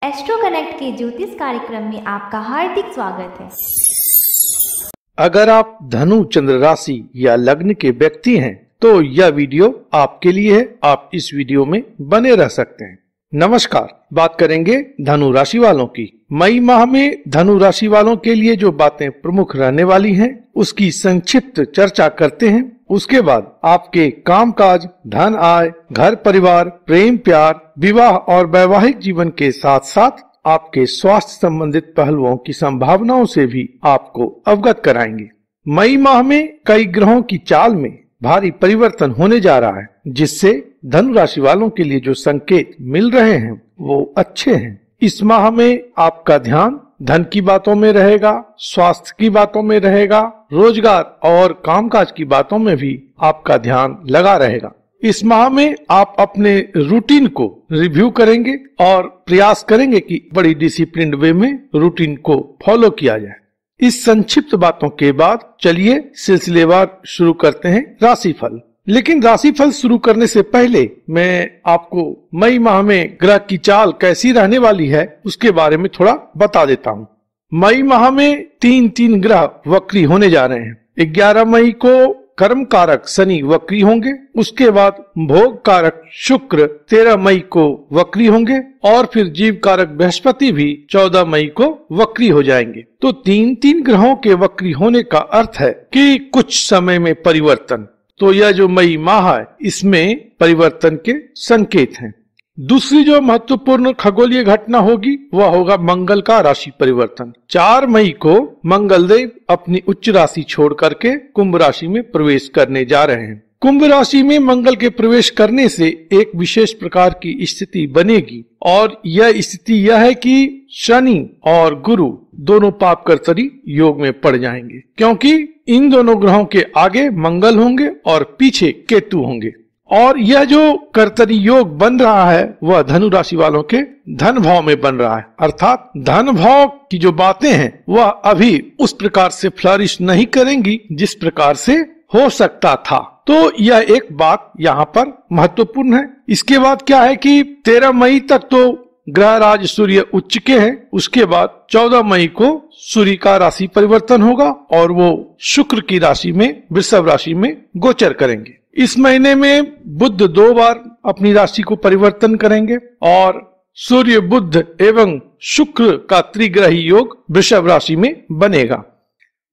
Astro connect के ज्योतिष कार्यक्रम में आपका हार्दिक स्वागत है। अगर आप धनु चंद्र राशि या लग्न के व्यक्ति हैं तो यह वीडियो आपके लिए है। आप इस वीडियो में बने रह सकते हैं। नमस्कार, बात करेंगे धनु राशि वालों की। मई माह में धनु राशि वालों के लिए जो बातें प्रमुख रहने वाली हैं, उसकी संक्षिप्त चर्चा करते हैं। उसके बाद आपके कामकाज, धन आय, घर परिवार, प्रेम प्यार, विवाह और वैवाहिक जीवन के साथ साथ आपके स्वास्थ्य संबंधित पहलुओं की संभावनाओं से भी आपको अवगत कराएंगे। मई माह में कई ग्रहों की चाल में भारी परिवर्तन होने जा रहा है, जिससे धनु राशि वालों के लिए जो संकेत मिल रहे हैं वो अच्छे हैं। इस माह में आपका ध्यान धन की बातों में रहेगा, स्वास्थ्य की बातों में रहेगा, रोजगार और कामकाज की बातों में भी आपका ध्यान लगा रहेगा। इस माह में आप अपने रूटीन को रिव्यू करेंगे और प्रयास करेंगे कि बड़ी डिसिप्लिन्ड वे में रूटीन को फॉलो किया जाए। इस संक्षिप्त बातों के बाद चलिए सिलसिलेवार शुरू करते हैं राशिफल। लेकिन राशिफल शुरू करने से पहले मैं आपको मई माह में ग्रह की चाल कैसी रहने वाली है उसके बारे में थोड़ा बता देता हूँ। मई माह में तीन ग्रह वक्री होने जा रहे हैं। 11 मई को कर्म कारक शनि वक्री होंगे, उसके बाद भोग कारक शुक्र 13 मई को वक्री होंगे और फिर जीव कारक बृहस्पति भी 14 मई को वक्री हो जाएंगे। तो तीन ग्रहों के वक्री होने का अर्थ है कि कुछ समय में परिवर्तन। तो यह जो मई माह है इसमें परिवर्तन के संकेत हैं। दूसरी जो महत्वपूर्ण खगोलीय घटना होगी वह होगा मंगल का राशि परिवर्तन। 4 मई को मंगलदेव अपनी उच्च राशि छोड़ करके कुंभ राशि में प्रवेश करने जा रहे हैं। कुंभ राशि में मंगल के प्रवेश करने से एक विशेष प्रकार की स्थिति बनेगी और यह स्थिति यह है कि शनि और गुरु दोनों पाप कर्तरी योग में पड़ जाएंगे, क्योंकि इन दोनों ग्रहों के आगे मंगल होंगे और पीछे केतु होंगे। और यह जो कर्तरी योग बन रहा है वह धनु राशि वालों के धन भाव में बन रहा है, अर्थात धन भाव की जो बातें हैं वह अभी उस प्रकार से फ्लरिश नहीं करेंगी जिस प्रकार से हो सकता था। तो यह एक बात यहाँ पर महत्वपूर्ण है। इसके बाद क्या है कि 13 मई तक तो ग्रह राज सूर्य उच्च के हैं, उसके बाद 14 मई को सूर्य का राशि परिवर्तन होगा और वो शुक्र की राशि में, वृषभ राशि में गोचर करेंगे। इस महीने में बुध 2 बार अपनी राशि को परिवर्तन करेंगे और सूर्य, बुध एवं शुक्र का त्रिग्रही योग वृषभ राशि में बनेगा।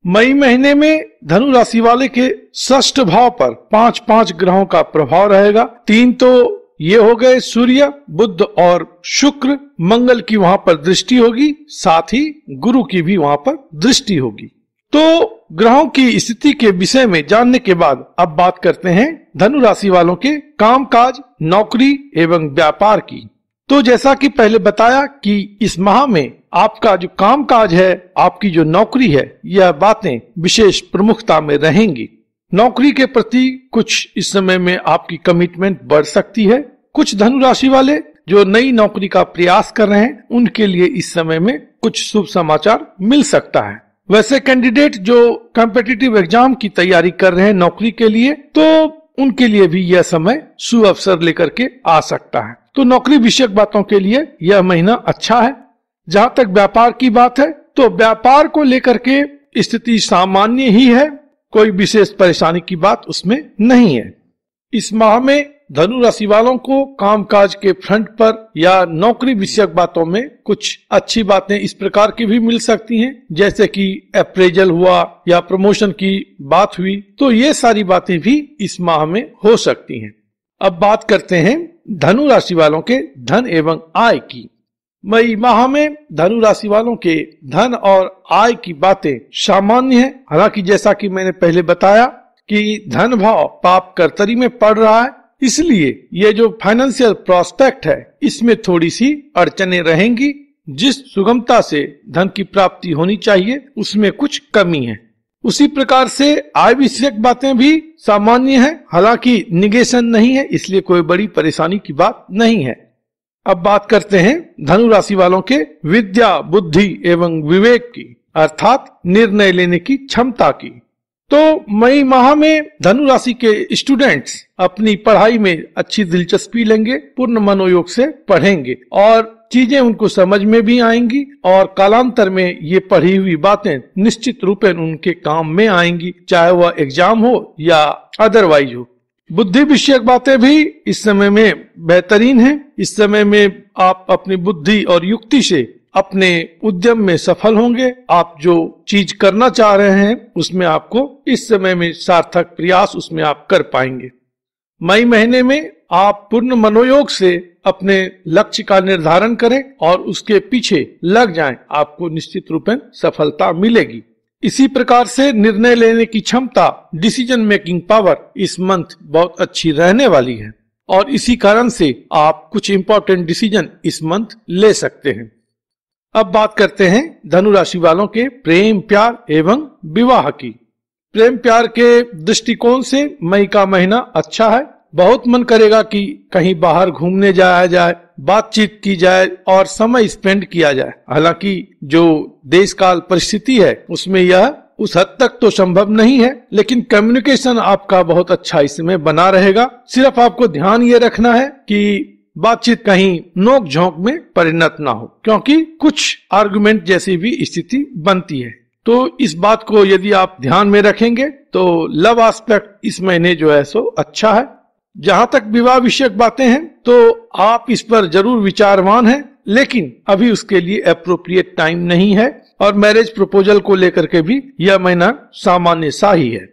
मई महीने में धनु राशि वाले के षष्ठ भाव पर 5 ग्रहों का प्रभाव रहेगा। 3 तो ये हो गए सूर्य, बुध और शुक्र। मंगल की वहां पर दृष्टि होगी, साथ ही गुरु की भी वहां पर दृष्टि होगी। तो ग्रहों की स्थिति के विषय में जानने के बाद अब बात करते हैं धनु राशि वालों के कामकाज, नौकरी एवं व्यापार की। तो जैसा कि पहले बताया कि इस माह में आपका जो कामकाज है, आपकी जो नौकरी है, यह बातें विशेष प्रमुखता में रहेंगी। नौकरी के प्रति कुछ इस समय में आपकी कमिटमेंट बढ़ सकती है। कुछ धनु राशि वाले जो नई नौकरी का प्रयास कर रहे हैं उनके लिए इस समय में कुछ शुभ समाचार मिल सकता है। वैसे कैंडिडेट जो कॉम्पिटिटिव एग्जाम की तैयारी कर रहे हैं नौकरी के लिए, तो उनके लिए भी यह समय शुभ अवसर लेकर के आ सकता है। तो नौकरी विषयक बातों के लिए यह महीना अच्छा है। जहां तक व्यापार की बात है तो व्यापार को लेकर के स्थिति सामान्य ही है, कोई विशेष परेशानी की बात उसमें नहीं है। इस माह में धनु राशि वालों को कामकाज के फ्रंट पर या नौकरी विषयक बातों में कुछ अच्छी बातें इस प्रकार की भी मिल सकती हैं, जैसे कि अप्रेजल हुआ या प्रमोशन की बात हुई। तो ये सारी बातें भी इस माह में हो सकती हैं। अब बात करते हैं धनु राशि वालों के धन एवं आय की। मई माह में धनु राशि वालों के धन और आय की बातें सामान्य है। हालांकि जैसा कि मैंने पहले बताया कि धन भाव पाप कर्तरी में पड़ रहा है, इसलिए ये जो फाइनेंशियल प्रोस्पेक्ट है इसमें थोड़ी सी अड़चने रहेंगी। जिस सुगमता से धन की प्राप्ति होनी चाहिए उसमें कुछ कमी है। उसी प्रकार से आय विषयक बातें भी सामान्य है, हालांकि निगेशन नहीं है, इसलिए कोई बड़ी परेशानी की बात नहीं है। अब बात करते हैं धनु राशि वालों के विद्या, बुद्धि एवं विवेक की, अर्थात निर्णय लेने की क्षमता की। तो मई माह में धनु राशि के स्टूडेंट्स अपनी पढ़ाई में अच्छी दिलचस्पी लेंगे, पूर्ण मनोयोग से पढ़ेंगे और चीजें उनको समझ में भी आएंगी और कालांतर में ये पढ़ी हुई बातें निश्चित रूप में उनके काम में आएंगी, चाहे वह एग्जाम हो या अदरवाइज हो। बुद्धि विषयक बातें भी इस समय में बेहतरीन हैं। इस समय में आप अपनी बुद्धि और युक्ति से अपने उद्यम में सफल होंगे। आप जो चीज करना चाह रहे हैं उसमें आपको इस समय में सार्थक प्रयास उसमें आप कर पाएंगे। मई महीने में आप पूर्ण मनोयोग से अपने लक्ष्य का निर्धारण करें और उसके पीछे लग जाएं, आपको निश्चित रूप में सफलता मिलेगी। इसी प्रकार से निर्णय लेने की क्षमता, डिसीजन मेकिंग पावर इस मंथ बहुत अच्छी रहने वाली है और इसी कारण से आप कुछ इंपॉर्टेंट डिसीजन इस मंथ ले सकते हैं। अब बात करते हैं धनु राशि वालों के प्रेम, प्यार एवं विवाह की। प्रेम प्यार के दृष्टिकोण से मई का महीना अच्छा है। बहुत मन करेगा कि कहीं बाहर घूमने जाया जाए, बातचीत की जाए और समय स्पेंड किया जाए। हालांकि जो देश काल परिस्थिति है उसमें यह उस हद तक तो संभव नहीं है, लेकिन कम्युनिकेशन आपका बहुत अच्छा इसमें बना रहेगा। सिर्फ आपको ध्यान ये रखना है कि बातचीत कहीं नोक झोंक में परिणत ना हो, क्योंकि कुछ आर्गुमेंट जैसी भी स्थिति बनती है। तो इस बात को यदि आप ध्यान में रखेंगे तो लव एस्पेक्ट इस महीने जो है सो अच्छा है। जहां तक विवाह विषयक बातें हैं तो आप इस पर जरूर विचारवान हैं, लेकिन अभी उसके लिए एप्रोप्रिएट टाइम नहीं है और मैरिज प्रपोजल को लेकर के भी यह महीना सामान्य सा ही है।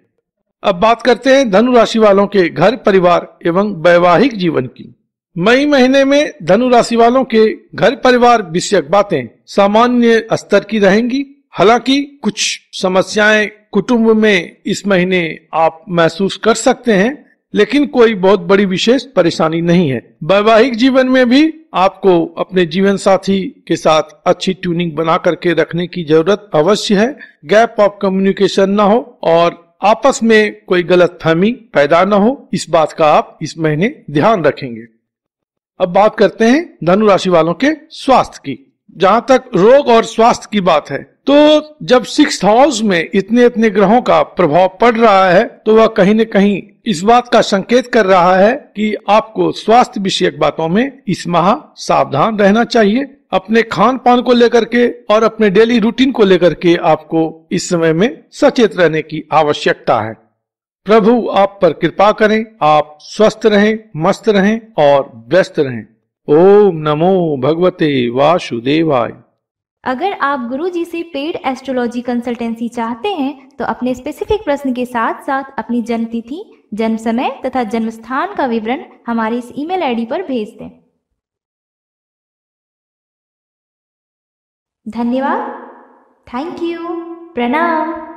अब बात करते हैं धनु राशि वालों के घर, परिवार एवं वैवाहिक जीवन की। मई महीने में धनु राशि वालों के घर परिवार विषयक बातें सामान्य स्तर की रहेंगी। हालांकि कुछ समस्याएं कुटुंब में इस महीने आप महसूस कर सकते हैं, लेकिन कोई बहुत बड़ी विशेष परेशानी नहीं है। वैवाहिक जीवन में भी आपको अपने जीवन साथी के साथ अच्छी ट्यूनिंग बना करके रखने की जरूरत अवश्य है। गैप ऑफ कम्युनिकेशन ना हो और आपस में कोई गलतफहमी पैदा ना हो, इस बात का आप इस महीने ध्यान रखेंगे। अब बात करते हैं धनु राशि वालों के स्वास्थ्य की। जहां तक रोग और स्वास्थ्य की बात है तो जब 6th हाउस में इतने ग्रहों का प्रभाव पड़ रहा है तो वह कहीं न कहीं इस बात का संकेत कर रहा है कि आपको स्वास्थ्य विषयक बातों में इस माह सावधान रहना चाहिए। अपने खान पान को लेकर के और अपने डेली रूटीन को लेकर के आपको इस समय में सचेत रहने की आवश्यकता है। प्रभु आप पर कृपा करें, आप स्वस्थ रहें, मस्त रहें और व्यस्त रहें। ओम नमो भगवते वासुदेवाय। अगर आप गुरुजी से पेड एस्ट्रोलॉजी कंसल्टेंसी चाहते हैं तो अपने स्पेसिफिक प्रश्न के साथ साथ अपनी जन्म तिथि, जन्म समय तथा जन्म स्थान का विवरण हमारे इस ईमेल आईडी पर भेज दें। धन्यवाद। Thank you. प्रणाम।